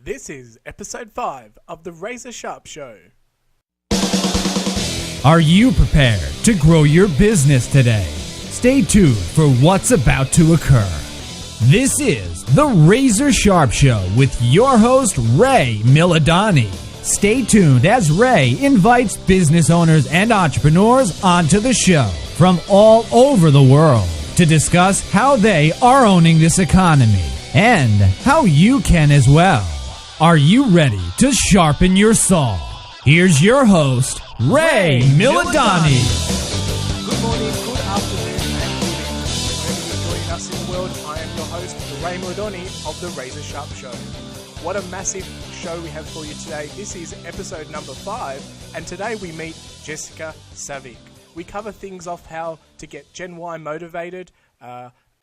This is episode 5 of the Razor Sharp Show. Are you prepared to grow your business today? Stay tuned for what's about to occur. This is the Razor Sharp Show with your host, Ray Milidoni. Stay tuned as Ray invites business owners and entrepreneurs onto the show from all over the world to discuss how they are owning this economy and how you can as well. Are you ready to sharpen your saw? Here's your host, Ray Milidoni. Good morning, good afternoon, and good evening. Wherever you're joining us in the world, I am your host, Ray Milidoni of the Razor Sharp Show. What a massive show we have for you today. This is episode number 5, and today we meet Jessica Savic. We cover things off how to get Gen Y motivated,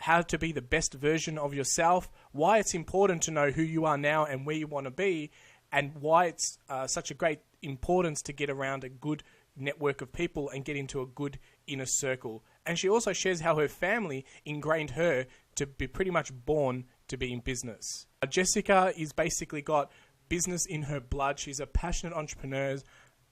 how to be the best version of yourself, why it's important to know who you are now and where you want to be, and why it's such a great importance to get around a good network of people and get into a good inner circle. And she also shares how her family ingrained her to be pretty much born to be in business. Jessica is basically got business in her blood. She's a passionate entrepreneur,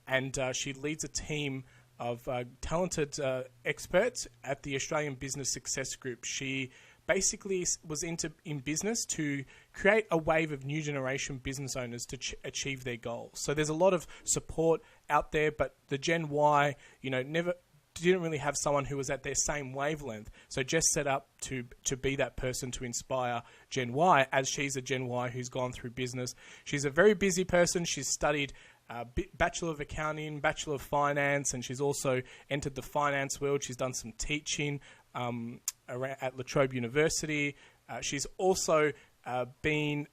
and she leads a team of talented experts at the Australian Business Success Group. She basically was in business to create a wave of new generation business owners to achieve their goals. So there's a lot of support out there, but the Gen Y, never didn't really have someone who was at their same wavelength. So Jess set up to be that person to inspire Gen Y, as she's a Gen Y who's gone through business. She's a very busy person. She's studied Bachelor of Accounting, Bachelor of Finance, and she's also entered the finance world. She's done some teaching at La Trobe University. She's also been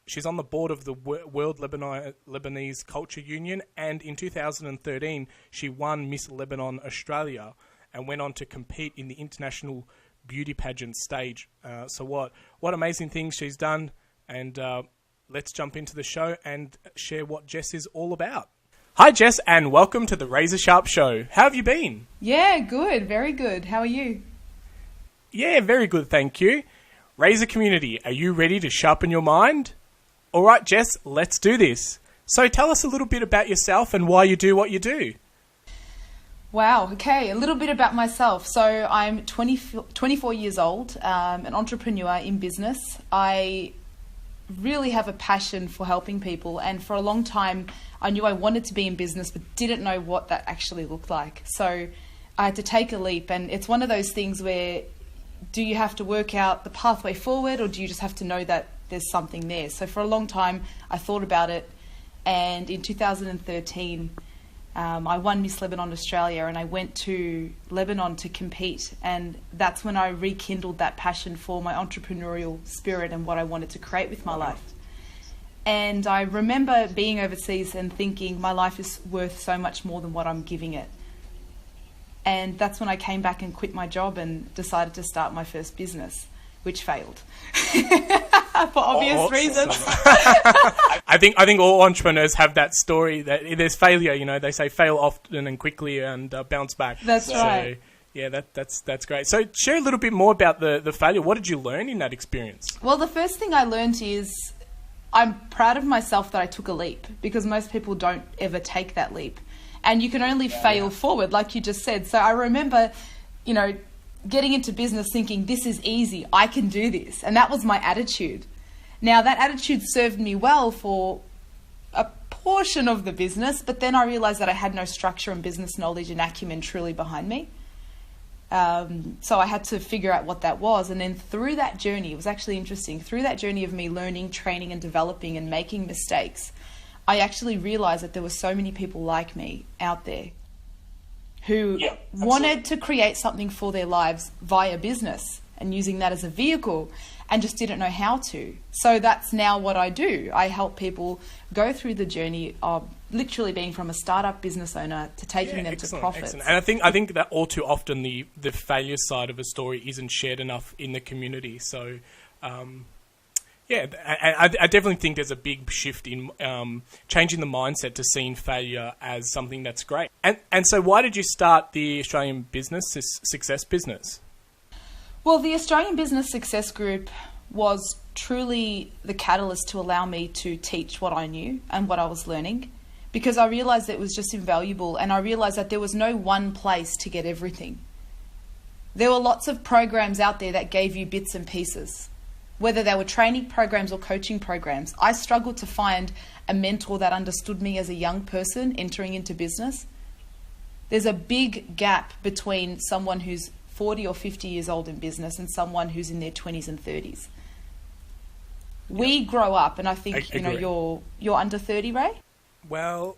she's on the board of the World Lebanese Culture Union, and in 2013 she won Miss Lebanon Australia and went on to compete in the international beauty pageant stage. So what amazing things she's done, and let's jump into the show and share what Jess is all about. Hi Jess, and welcome to the Razor Sharp Show. How have you been? Yeah, good. Very good. How are you? Yeah, very good, thank you. Razor community, are you ready to sharpen your mind? All right, Jess, let's do this. So tell us a little bit about yourself and why you do what you do. Wow, okay, a little bit about myself. So I'm 24 years old, an entrepreneur in business. I really have a passion for helping people, and for a long time I knew I wanted to be in business but didn't know what that actually looked like. So I had to take a leap, and it's one of those things where do you have to work out the pathway forward, or do you just have to know that there's something there? So for a long time I thought about it, and in 2013 I won Miss Lebanon Australia, and I went to Lebanon to compete, and that's when I rekindled that passion for my entrepreneurial spirit and what I wanted to create with my life. And I remember being overseas and thinking my life is worth so much more than what I'm giving it. And that's when I came back and quit my job and decided to start my first business, which failed. For obvious reasons. I think all entrepreneurs have that story that there's failure. They say fail often and quickly and bounce back. That's right. Yeah, that's great. So share a little bit more about the failure. What did you learn in that experience? Well, the first thing I learned is I'm proud of myself that I took a leap, because most people don't ever take that leap. And you can only fail forward, like you just said. So I remember, getting into business thinking, this is easy, I can do this. And that was my attitude. Now, that attitude served me well for a portion of the business, but then I realized that I had no structure and business knowledge and acumen truly behind me. So I had to figure out what that was. And then through that journey, it was actually interesting, through that journey of me learning, training and developing and making mistakes, I actually realized that there were so many people like me out there who wanted to create something for their lives via business and using that as a vehicle, and just didn't know how to. So that's now what I do. I help people go through the journey of literally being from a startup business owner to taking them to profits. Excellent. And I think that all too often the failure side of a story isn't shared enough in the community. So I definitely think there's a big shift in changing the mindset to seeing failure as something that's great. And so why did you start the Australian Success Business? Well, the Australian Business Success Group was truly the catalyst to allow me to teach what I knew and what I was learning, because I realized that it was just invaluable, and I realized that there was no one place to get everything. There were lots of programs out there that gave you bits and pieces, whether they were training programs or coaching programs. I struggled to find a mentor that understood me as a young person entering into business. There's a big gap between someone who's 40 or 50 years old in business and someone who's in their 20s and 30s. We grow up, and I think you're under 30, Ray? Well,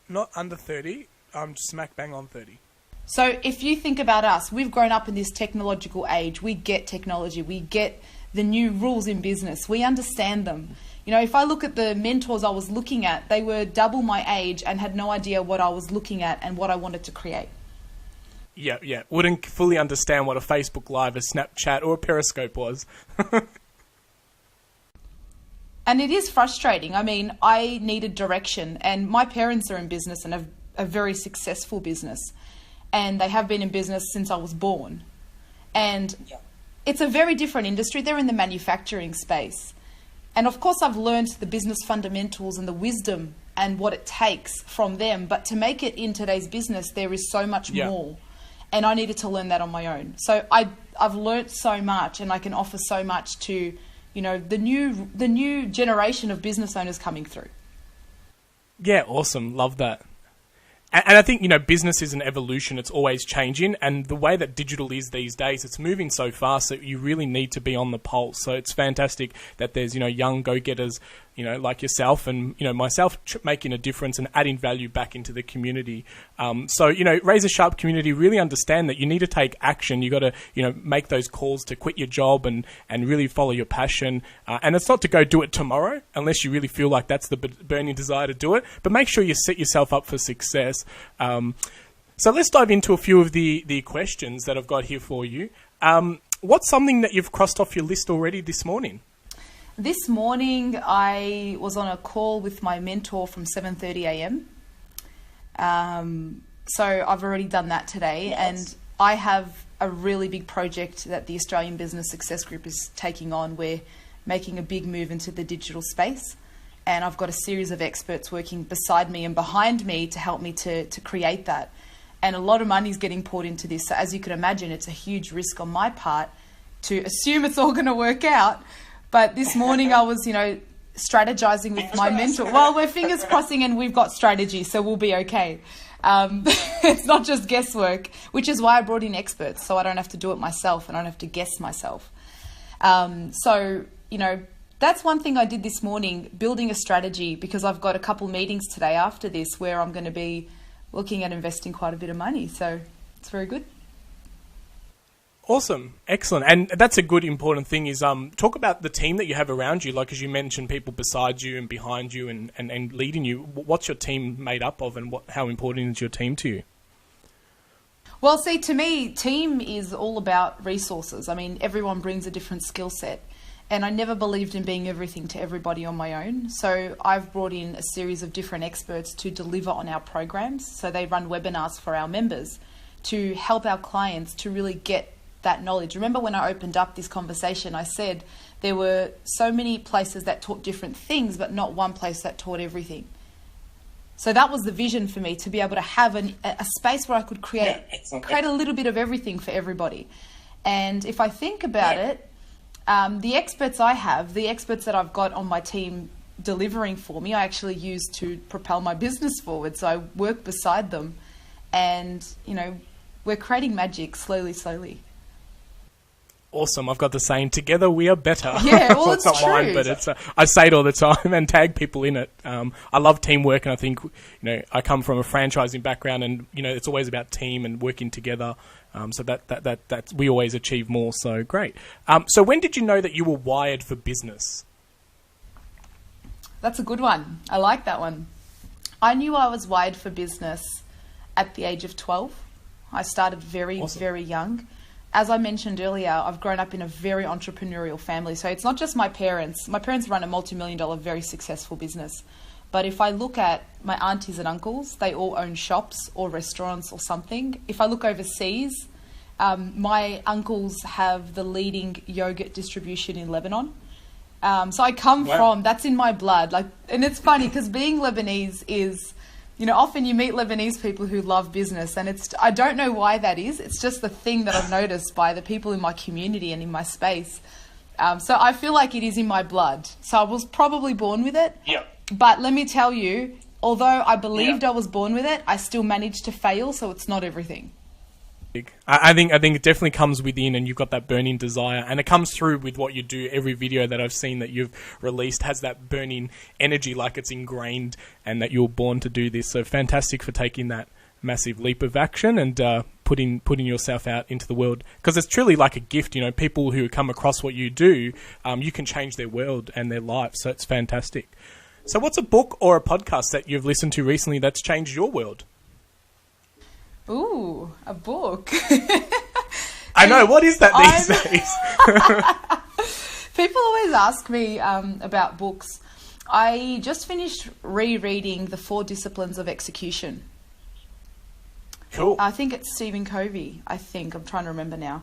not under 30. I'm smack bang on 30. So if you think about us, we've grown up in this technological age. We get technology. We get the new rules in business. We understand them. If I look at the mentors I was looking at, they were double my age and had no idea what I was looking at and what I wanted to create. Yeah. Wouldn't fully understand what a Facebook Live, a Snapchat, or a Periscope was. And it is frustrating. I mean, I needed direction, and my parents are in business and have a very successful business, and they have been in business since I was born. And it's a very different industry. They're in the manufacturing space. And of course, I've learned the business fundamentals and the wisdom and what it takes from them. But to make it in today's business, there is so much more. And I needed to learn that on my own. So I've learned so much, and I can offer so much to, the new generation of business owners coming through. Yeah, awesome. Love that. And I think, business is an evolution. It's always changing. And the way that digital is these days, it's moving so fast that you really need to be on the pulse. So it's fantastic that there's, young go-getters, like yourself and, myself making a difference and adding value back into the community. So, Razor Sharp community, really understand that you need to take action. You got to, make those calls to quit your job and really follow your passion. And it's not to go do it tomorrow unless you really feel like that's the burning desire to do it. But make sure you set yourself up for success. So let's dive into a few of the questions that I've got here for you. What's something that you've crossed off your list already this morning? This morning, I was on a call with my mentor from 7:30 a.m. So I've already done that today. Yes. And I have a really big project that the Australian Business Success Group is taking on. We're making a big move into the digital space. And I've got a series of experts working beside me and behind me to help me to create that. And a lot of money is getting poured into this. So as you can imagine, it's a huge risk on my part to assume it's all going to work out. But this morning I was, strategizing with my mentor. Well, we're fingers crossing and we've got strategy, so we'll be okay. It's not just guesswork, which is why I brought in experts, so I don't have to do it myself and I don't have to guess myself. That's one thing I did this morning, building a strategy, because I've got a couple meetings today after this where I'm going to be looking at investing quite a bit of money. So it's very good. Awesome. Excellent. And that's a good important thing is talk about the team that you have around you. Like, as you mentioned, people beside you and behind you and leading you. What's your team made up of, and how important is your team to you? Well, see, to me, team is all about resources. I mean, everyone brings a different skill set. And I never believed in being everything to everybody on my own. So I've brought in a series of different experts to deliver on our programs. So they run webinars for our members to help our clients to really get that knowledge. Remember when I opened up this conversation, I said there were so many places that taught different things, but not one place that taught everything. So that was the vision for me, to be able to have a space where I could create a little bit of everything for everybody. And if I think about it, the experts I have, the experts that I've got on my team delivering for me, I actually use to propel my business forward. So I work beside them and, we're creating magic slowly. Awesome. I've got the saying, together we are better. Yeah, well, it's not true. mine, but I say it all the time and tag people in it. I love teamwork, and I think, I come from a franchising background, and, it's always about team and working together. So that we always achieve more. So great. So when did you know that you were wired for business? That's a good one. I like that one. I knew I was wired for business at the age of 12. I started very young. As I mentioned earlier, I've grown up in a very entrepreneurial family. So it's not just my parents. My parents run a multi-million-dollar, very successful business. But if I look at my aunties and uncles, they all own shops or restaurants or something. If I look overseas, my uncles have the leading yogurt distribution in Lebanon. So I come Wow. from, that's in my blood. Like, and it's funny because being Lebanese is, you know, often you meet Lebanese people who love business, and I don't know why that is. It's just the thing that I've noticed by the people in my community and in my space. So I feel like it is in my blood. So I was probably born with it. Yeah. But let me tell you, although I believed I was born with it, I still managed to fail. So it's not everything. I think it definitely comes within, and you've got that burning desire, and it comes through with what you do. Every video that I've seen that you've released has that burning energy, like it's ingrained, and that you're born to do this. So fantastic for taking that massive leap of action and putting yourself out into the world, because it's truly like a gift. You know, people who come across what you do, you can change their world and their life. So it's fantastic. So what's a book or a podcast that you've listened to recently that's changed your world? Ooh, a book. I know, what is that these days? People always ask me about books. I just finished rereading The 4 Disciplines of Execution. Cool. I think it's Stephen Covey. I'm trying to remember now.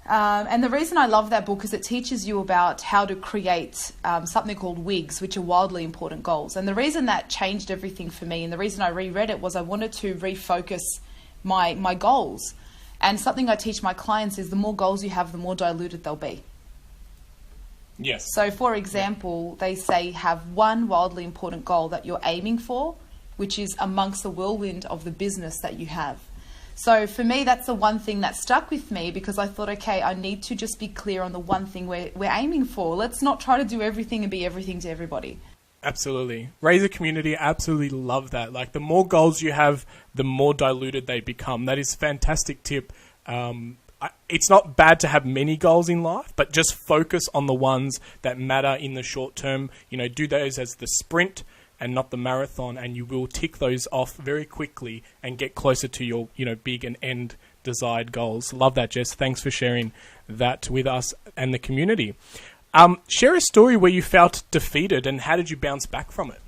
And the reason I love that book is it teaches you about how to create something called WIGs, which are wildly important goals. And the reason that changed everything for me, and the reason I reread it, was I wanted to refocus my goals. And something I teach my clients is the more goals you have, the more diluted they'll be. Yes. So, for example, they say have one wildly important goal that you're aiming for, which is amongst the whirlwind of the business that you have. So for me, that's the one thing that stuck with me, because I thought, okay, I need to just be clear on the one thing we're aiming for. Let's not try to do everything and be everything to everybody. Absolutely. Razor community, absolutely love that. Like, the more goals you have, the more diluted they become. That is a fantastic tip. It's not bad to have many goals in life, but just focus on the ones that matter in the short term. You know, do those as the sprint and not the marathon, and you will tick those off very quickly and get closer to your, you know, big and end desired goals. Love that, Jess. Thanks for sharing that with us and the community. Share a story where you felt defeated, and how did you bounce back from it?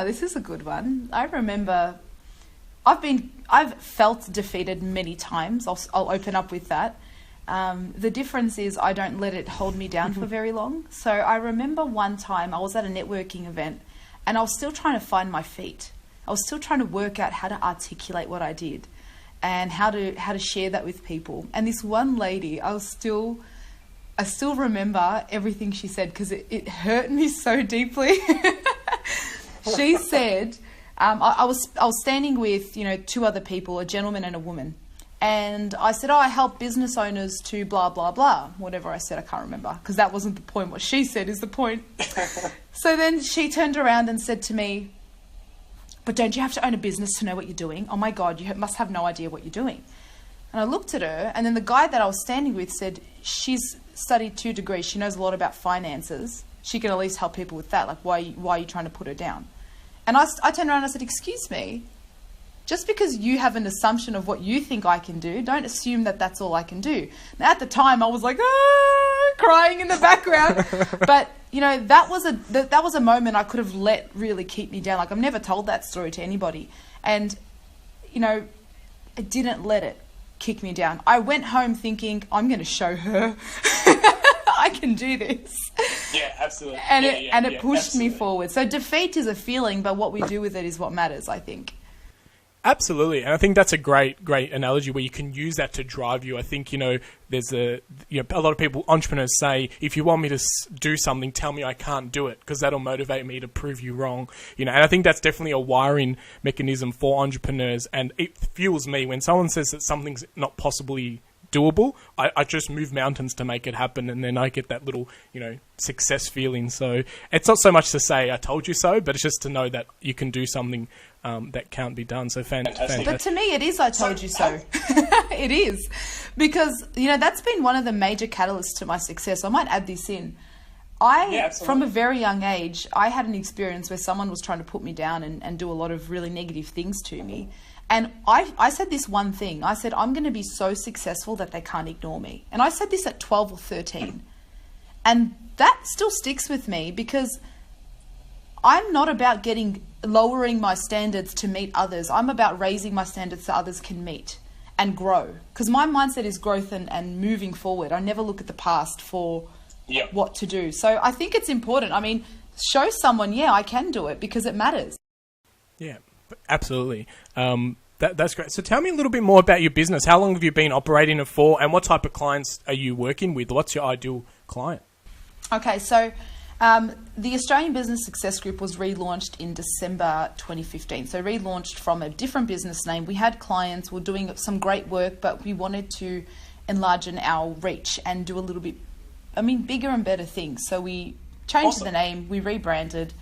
This is a good one. I remember I've felt defeated many times. I'll open up with that. The difference is I don't let it hold me down for very long. So I remember one time I was at a networking event and I was still trying to find my feet. I was still trying to work out how to articulate what I did and how to share that with people. And this one lady, I still remember everything she said, because it hurt me so deeply. She said, I was standing with, you know, 2 other people, a gentleman and a woman. And I said, I help business owners to blah, blah, blah. Whatever I said, I can't remember, because that wasn't the point. What she said is the point. So then she turned around and said to me, but don't you have to own a business to know what you're doing? Oh my God, you must have no idea what you're doing. And I looked at her, and then the guy that I was standing with said, she's studied 2 degrees. She knows a lot about finances. She can at least help people with that. Like, why are you trying to put her down? And I turned around and I said, excuse me, just because you have an assumption of what you think I can do, don't assume that that's all I can do. Now, at the time, I was like, crying in the background. But, you know, that was a moment I could have let really keep me down. Like, I've never told that story to anybody. And, you know, I didn't let it kick me down. I went home thinking, I'm going to show her I can do this. Yeah, absolutely. And it pushed me forward. So defeat is a feeling, but what we do with it is what matters, I think. Absolutely, and I think that's a great analogy where you can use that to drive you. I think, you know, there's a lot of people, entrepreneurs say, if you want me to do something, tell me I can't do it, because that'll motivate me to prove you wrong. You know, and I think that's definitely a wiring mechanism for entrepreneurs, and it fuels me when someone says that something's not possibly doable. I just move mountains to make it happen, and then I get that little, you know, success feeling. So it's not so much to say I told you so, but it's just to know that you can do something that can't be done. So fantastic. But to me, it is I told you so. It is. Because, you know, that's been one of the major catalysts to my success. I might add this in. From a very young age, I had an experience where someone was trying to put me down and do a lot of really negative things to me. And I said this one thing. I said, I'm going to be so successful that they can't ignore me. And I said this at 12 or 13. And that still sticks with me, because I'm not about lowering my standards to meet others. I'm about raising my standards so others can meet and grow. Because my mindset is growth and moving forward. I never look at the past for what to do. So I think it's important. I mean, show someone, yeah, I can do it, because it matters. Yeah, absolutely. That's great. So tell me a little bit more about your business. How long have you been operating it for, and what type of clients are you working with? What's your ideal client? Okay, so the Australian Business Success Group was relaunched in December 2015. So relaunched from a different business name. We had clients, we're doing some great work, but we wanted to enlarge our reach and do a little bit, bigger and better things. So we changed the name, we rebranded.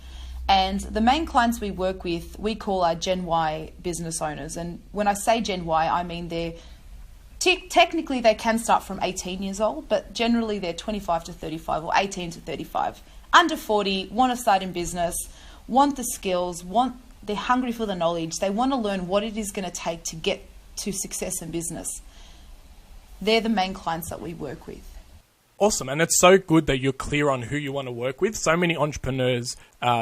And the main clients we work with, we call our Gen Y business owners. And when I say Gen Y, I mean they're technically they can start from 18 years old, but generally they're 25 to 35 or 18 to 35. Under 40, want to start in business, want the skills, they're hungry for the knowledge. They want to learn what it is going to take to get to success in business. They're the main clients that we work with. Awesome. And it's so good that you're clear on who you want to work with. So many entrepreneurs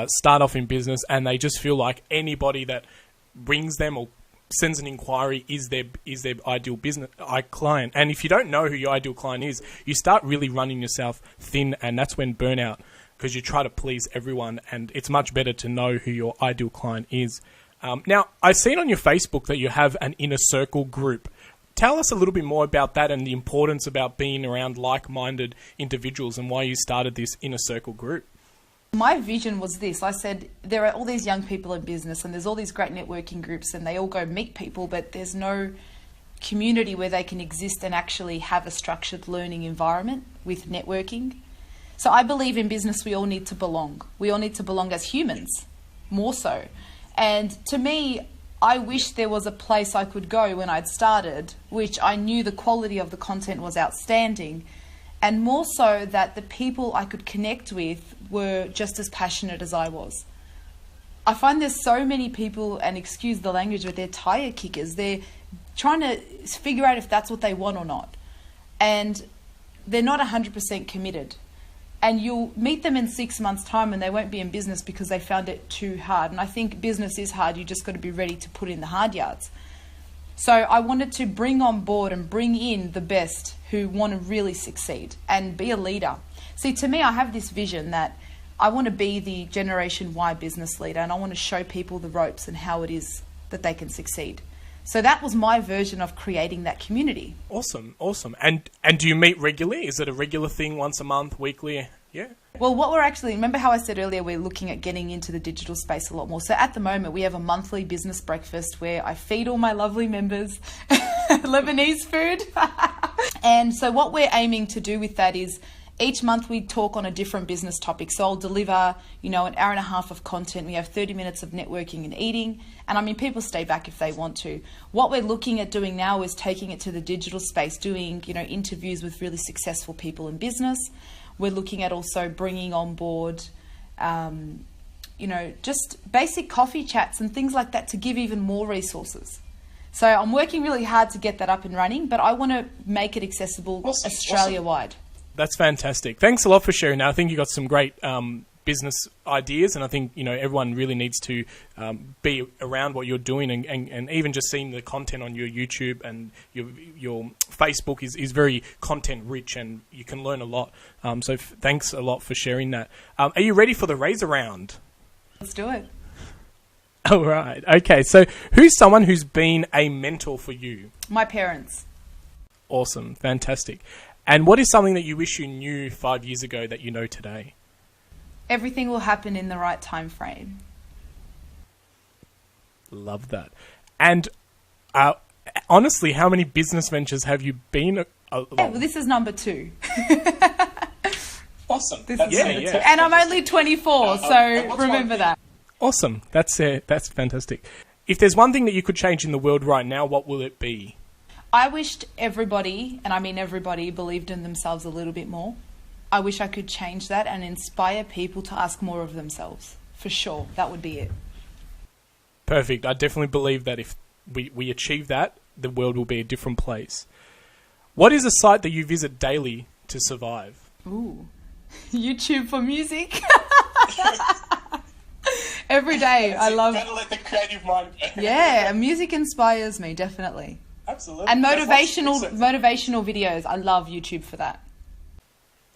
start off in business and they just feel like anybody that brings them or sends an inquiry is their ideal business client. And if you don't know who your ideal client is, you start really running yourself thin, and that's when burnout, because you try to please everyone, and it's much better to know who your ideal client is. Now, I've seen on your Facebook that you have an inner circle group. Tell us a little bit more about that and the importance about being around like-minded individuals and why you started this inner circle group. My vision was this. I said, there are all these young people in business and there's all these great networking groups and they all go meet people, but there's no community where they can exist and actually have a structured learning environment with networking. So I believe in business we all need to belong. We all need to belong as humans, more so. And to me, I wish there was a place I could go when I'd started, which I knew the quality of the content was outstanding, and more so that the people I could connect with were just as passionate as I was. I find there's so many people, and excuse the language, but they're tire kickers. They're trying to figure out if that's what they want or not. And they're not 100% committed. And you'll meet them in 6 months' time and they won't be in business because they found it too hard. And I think business is hard. You just got to be ready to put in the hard yards. So I wanted to bring on board and bring in the best who want to really succeed and be a leader. See, to me, I have this vision that I want to be the Generation Y business leader, and I want to show people the ropes and how it is that they can succeed. So that was my version of creating that community. Awesome, awesome. And do you meet regularly? Is it a regular thing, once a month, weekly? Yeah. Well, what we're actually, remember how I said earlier, we're looking at getting into the digital space a lot more. So at the moment, we have a monthly business breakfast where I feed all my lovely members Lebanese food. And so what we're aiming to do with that is each month we talk on a different business topic. So I'll deliver, an hour and a half of content. We have 30 minutes of networking and eating. And people stay back if they want to. What we're looking at doing now is taking it to the digital space, doing, interviews with really successful people in business. We're looking at also bringing on board, just basic coffee chats and things like that to give even more resources. So I'm working really hard to get that up and running, but I want to make it accessible Australia-wide. That's fantastic. Thanks a lot for sharing that. I think you got some great business ideas, and I think everyone really needs to be around what you're doing, and even just seeing the content on your YouTube and your Facebook is very content rich, and you can learn a lot. So thanks a lot for sharing that. Are you ready for the Razor round? Let's do it. All right. Okay. So who's someone who's been a mentor for you? My parents. Awesome. Fantastic. And what is something that you wish you knew 5 years ago that you know today? Everything will happen in the right time frame. Love that. And honestly, how many business ventures have you been along? Yeah, well, this is number 2. Awesome. Yeah. And I'm only 24, so remember that. Awesome. That's fantastic. If there's one thing that you could change in the world right now, what will it be? I wished everybody, and I mean everybody, believed in themselves a little bit more. I wish I could change that and inspire people to ask more of themselves. For sure, that would be it. Perfect. I definitely believe that if we achieve that, the world will be a different place. What is a site that you visit daily to survive? Ooh, YouTube for music. Every day, I love... Gotta let the creative mind... Yeah, music inspires me, definitely. Absolutely. And motivational videos. I love YouTube for that.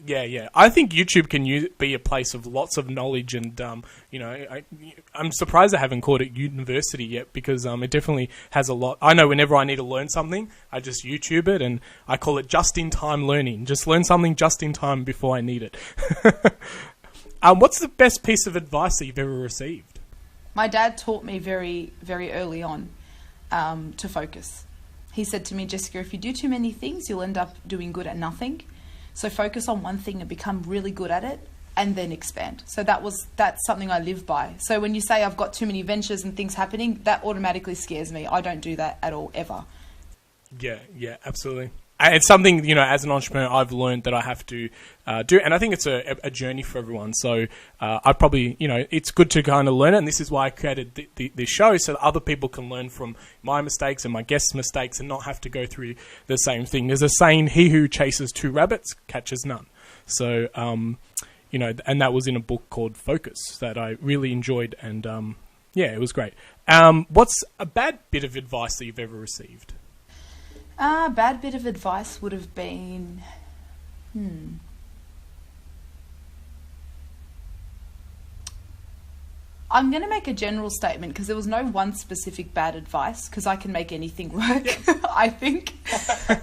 Yeah. I think YouTube can be a place of lots of knowledge, and I'm surprised I haven't called it university yet, because it definitely has a lot. I know whenever I need to learn something, I just YouTube it, and I call it just-in-time learning. Just learn something just in time before I need it. What's the best piece of advice that you've ever received? My dad taught me very, very early on to focus. He said to me, Jessica, if you do too many things, you'll end up doing good at nothing. So focus on one thing and become really good at it, and then expand. So that's something I live by. So when you say I've got too many ventures and things happening, that automatically scares me. I don't do that at all, ever. Yeah, absolutely. It's something, as an entrepreneur, I've learned that I have to do. And I think it's a journey for everyone. So I probably, it's good to kind of learn it. And this is why I created this show, so that other people can learn from my mistakes and my guests' mistakes and not have to go through the same thing. There's a saying, he who chases two rabbits catches none. So, and that was in a book called Focus that I really enjoyed. And it was great. What's a bad bit of advice that you've ever received? Bad bit of advice would have been, I'm going to make a general statement, because there was no one specific bad advice, because I can make anything work, I think. Good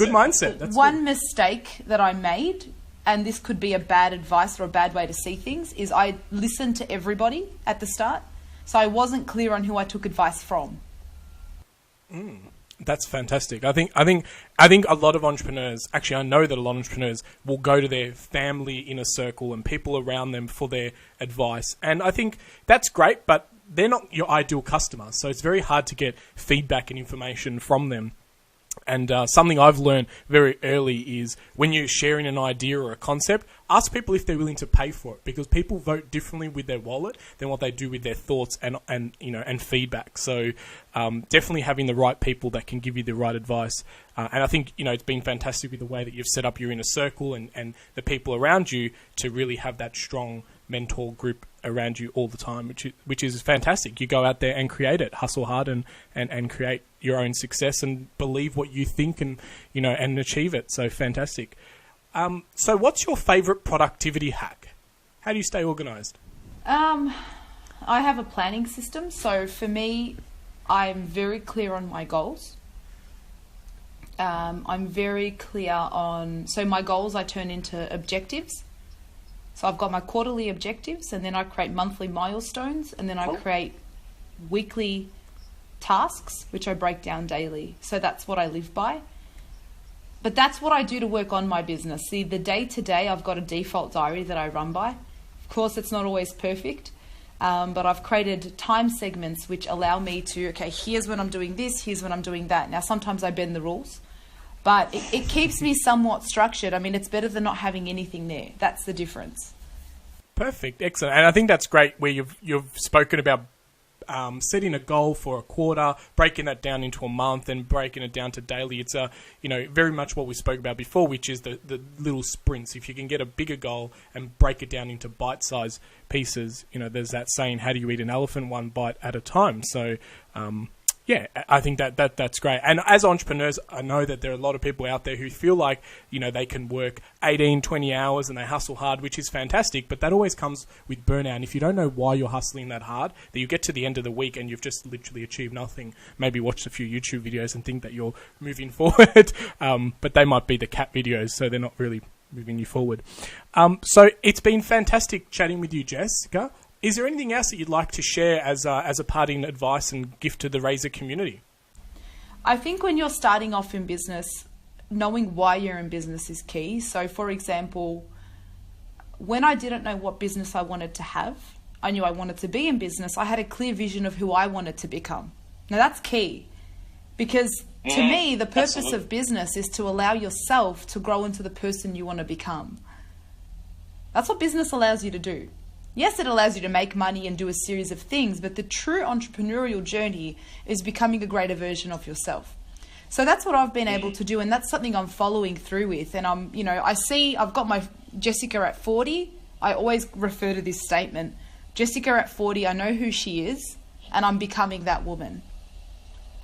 mindset. That's one good. Mistake that I made, and this could be a bad advice or a bad way to see things, is I listened to everybody at the start. So I wasn't clear on who I took advice from. That's fantastic. I think a lot of entrepreneurs, actually I know that a lot of entrepreneurs will go to their family inner circle and people around them for their advice. And I think that's great, but they're not your ideal customer. So it's very hard to get feedback and information from them. And something I've learned very early is when you're sharing an idea or a concept, ask people if they're willing to pay for it, because people vote differently with their wallet than what they do with their thoughts and feedback. So definitely having the right people that can give you the right advice. And I think, it's been fantastic with the way that you've set up your inner circle and the people around you to really have that strong mentor group around you all the time, which is fantastic. You go out there and create it, hustle hard and create your own success and believe what you think and achieve it. So fantastic. So what's your favorite productivity hack? How do you stay organized? I have a planning system. So for me, I'm very clear on my goals. I'm very clear on, so my goals I turn into objectives. So I've got my quarterly objectives, and then I create monthly milestones, and then I create weekly tasks, which I break down daily. So that's what I live by. But that's what I do to work on my business. See, the day-to-day, I've got a default diary that I run by. Of course, it's not always perfect, but I've created time segments which allow me to, okay, here's when I'm doing this, here's when I'm doing that. Now, sometimes I bend the rules, but it keeps me somewhat structured. I mean, it's better than not having anything there. That's the difference. Perfect. Excellent. And I think that's great where you've spoken about setting a goal for a quarter, breaking that down into a month, and breaking it down to daily. It's very much what we spoke about before, which is the little sprints. If you can get a bigger goal and break it down into bite-sized pieces, there's that saying, how do you eat an elephant? One bite at a time. So I think that's great. And as entrepreneurs, I know that there are a lot of people out there who feel like, they can work 18, 20 hours and they hustle hard, which is fantastic, but that always comes with burnout. And if you don't know why you're hustling that hard, that you get to the end of the week and you've just literally achieved nothing, maybe watch a few YouTube videos and think that you're moving forward, but they might be the cat videos, so they're not really moving you forward. So it's been fantastic chatting with you, Jessica. Is there anything else that you'd like to share as a parting advice and gift to the Razor community? I think when you're starting off in business, knowing why you're in business is key. So, for example, when I didn't know what business I wanted to have, I knew I wanted to be in business. I had a clear vision of who I wanted to become. Now, that's key, because to me, the purpose of business is to allow yourself to grow into the person you want to become. That's what business allows you to do. Yes, it allows you to make money and do a series of things, but the true entrepreneurial journey is becoming a greater version of yourself. So that's what I've been able to do, and that's something I'm following through with. And I've got my Jessica at 40. I always refer to this statement. Jessica at 40, I know who she is, and I'm becoming that woman.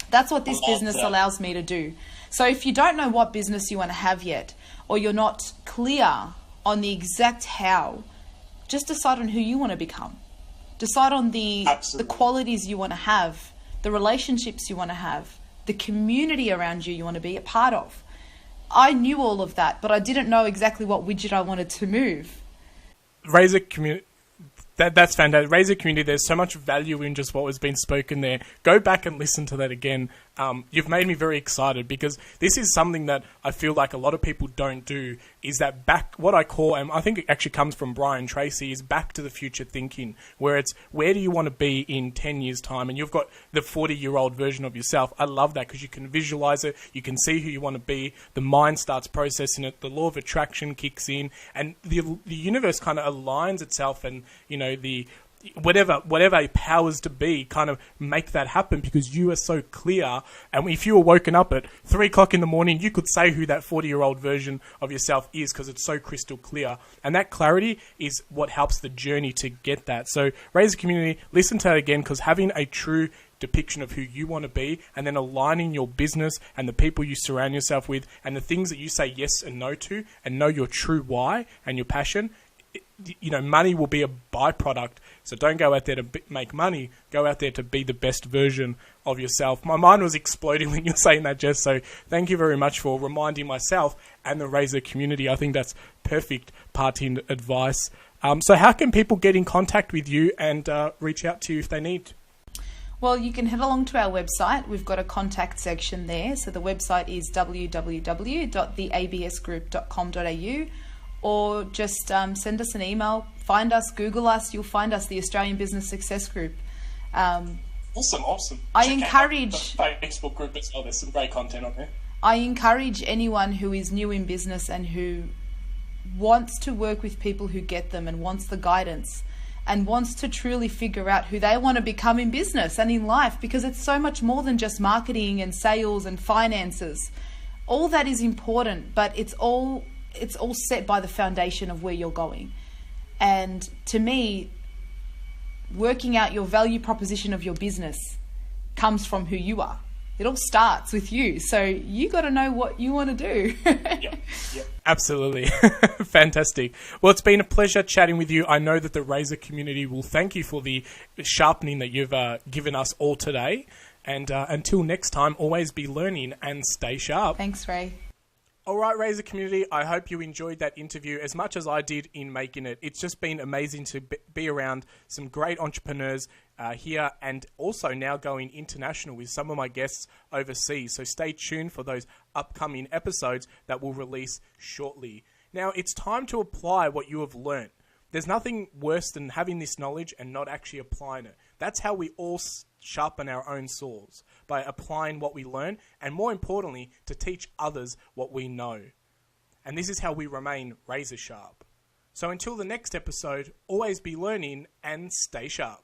That's what this business allows me to do. So if you don't know what business you want to have yet, or you're not clear on the exact how, just decide on who you want to become. Decide on the qualities you want to have, the relationships you want to have, the community around you want to be a part of. I knew all of that, but I didn't know exactly what widget I wanted to move. Raise a community. That's fantastic. Raise a community. There's so much value in just what was being spoken there. Go back and listen to that again. You've made me very excited, because this is something that I feel like a lot of people don't do, is that back, what I call, and I think it actually comes from Brian Tracy, is back to the future thinking, where it's, where do you want to be in 10 years time? And you've got the 40-year-old version of yourself. I love that, because you can visualize it. You can see who you want to be. The mind starts processing it. The law of attraction kicks in, and the universe kind of aligns itself, and, you know, the whatever powers to be kind of make that happen, because you are so clear. And if you were woken up at 3 o'clock in the morning, you could say who that 40-year-old version of yourself is, because it's so crystal clear. And that clarity is what helps the journey to get that. So raise a community, listen to that again, because having a true depiction of who you want to be, and then aligning your business and the people you surround yourself with, and the things that you say yes and no to, and know your true why and your passion, you know, money will be a byproduct. So don't go out there to make money. Go out there to be the best version of yourself. My mind was exploding when you're saying that, Jess. So thank you very much for reminding myself and the Razor community. I think that's perfect parting advice. So how can people get in contact with you and reach out to you if they need to? Well, you can head along to our website. We've got a contact section there. So the website is www.theabsgroup.com.au. Or just send us an email, find us, Google us, you'll find us, the Australian Business Success Group. Awesome. I encourage the Facebook group as well. There's some great content on there. I encourage anyone who is new in business and who wants to work with people who get them and wants the guidance and wants to truly figure out who they want to become in business and in life, because it's so much more than just marketing and sales and finances. All that is important, but it's all set by the foundation of where you're going. And to me, working out your value proposition of your business comes from who you are. It all starts with you. So you got to know what you want to do. Yeah, absolutely. Fantastic. Well, it's been a pleasure chatting with you. I know that the Razor community will thank you for the sharpening that you've given us all today. And until next time, always be learning and stay sharp. Thanks, Ray. All right, Razor community, I hope you enjoyed that interview as much as I did in making it. It's just been amazing to be around some great entrepreneurs here, and also now going international with some of my guests overseas. So stay tuned for those upcoming episodes that will release shortly. Now, it's time to apply what you have learnt. There's nothing worse than having this knowledge and not actually applying it. That's how we all sharpen our own swords, by applying what we learn, and more importantly, to teach others what we know. And this is how we remain razor sharp. So until the next episode, always be learning and stay sharp.